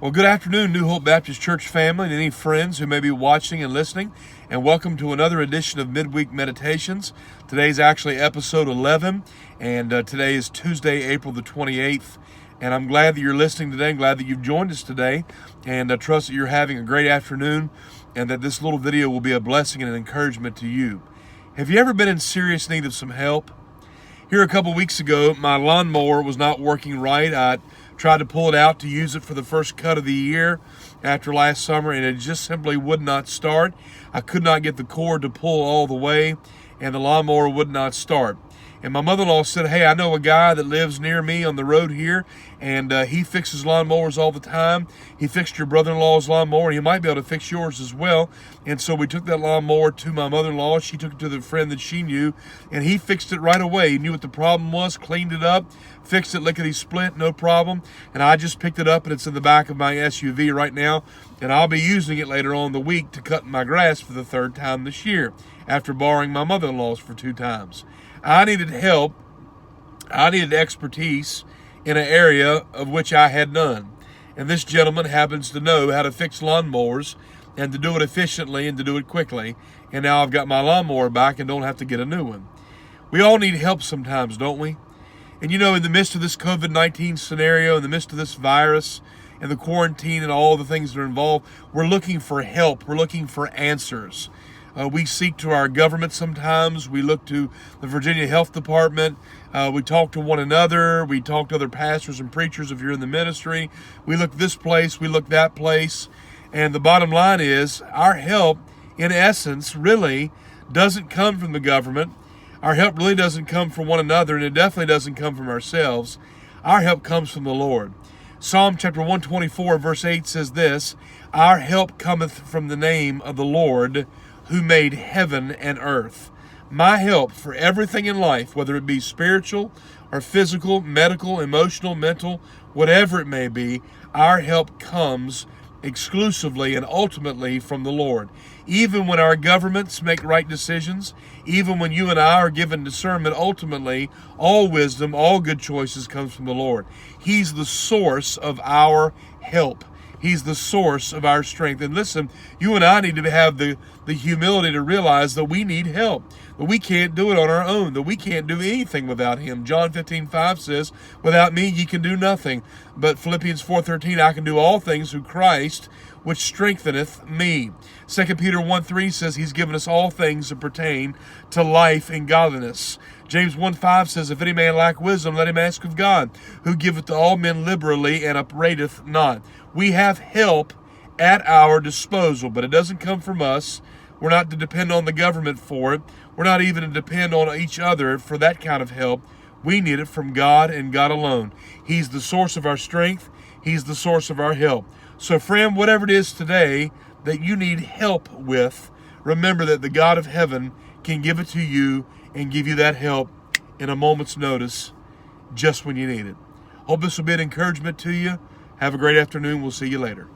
Well, good afternoon, New Hope Baptist Church family and any friends who may be watching and listening, and welcome to another edition of Midweek Meditations. Today's actually episode 11, and today is Tuesday, April the 28th, and I'm glad that you're listening today. I'm glad that you've joined us today, and I trust that you're having a great afternoon, and that this little video will be a blessing and an encouragement to you. Have you ever been in serious need of some help? Here a couple weeks ago, my lawnmower was not working right. I tried to pull it out to use it for the first cut of the year after last summer, and it just simply would not start. I could not get the cord to pull all the way, and the lawnmower would not start. And my mother-in-law said, hey, I know a guy that lives near me on the road here, and he fixes lawnmowers all the time. He fixed your brother-in-law's lawnmower, and he might be able to fix yours as well. And so we took that lawnmower to my mother-in-law. She took it to the friend that she knew, and he fixed it right away. He knew what the problem was, cleaned it up, fixed it lickety-split, no problem. And I just picked it up, and it's in the back of my SUV right now, and I'll be using it later on in the week to cut my grass for the third time this year, after borrowing my mother-in-law's for 2 times. I needed help. I needed expertise in an area of which I had none. And this gentleman happens to know how to fix lawnmowers and to do it efficiently and to do it quickly. And now I've got my lawnmower back and don't have to get a new one. We all need help sometimes, don't we? And you know, in the midst of this COVID-19 scenario, in the midst of this virus and the quarantine and all the things that are involved, we're looking for help. We're looking for answers. We seek to our government sometimes. We look to the Virginia Health Department. We talk to one another. We talk to other pastors and preachers if you're in the ministry. We look this place. We look that place. And the bottom line is our help, in essence, really doesn't come from the government. Our help really doesn't come from one another, and it definitely doesn't come from ourselves. Our help comes from the Lord. Psalm chapter 124, verse 8 says this, "Our help cometh from the name of the Lord, who made heaven and earth." My help for everything in life, whether it be spiritual or physical, medical, emotional, mental, whatever it may be, our help comes exclusively and ultimately from the Lord. Even when our governments make right decisions, even when you and I are given discernment, ultimately, all wisdom, all good choices comes from the Lord. He's the source of our help. He's the source of our strength. And listen, you and I need to have the humility to realize that we need help, that we can't do it on our own, that we can't do anything without Him. John 15:5 says, without me ye can do nothing. But Philippians 4:13, I can do all things through Christ, which strengtheneth me. 2 Peter 1:3 says He's given us all things that pertain to life and godliness. James 1:5 says, if any man lack wisdom, let him ask of God, who giveth to all men liberally and upbraideth not. We have help at our disposal, but it doesn't come from us. We're not to depend on the government for it. We're not even to depend on each other for that kind of help. We need it from God and God alone. He's the source of our strength. He's the source of our help. So friend, whatever it is today that you need help with, remember that the God of heaven can give it to you and give you that help in a moment's notice just when you need it. Hope this will be an encouragement to you. Have a great afternoon. We'll see you later.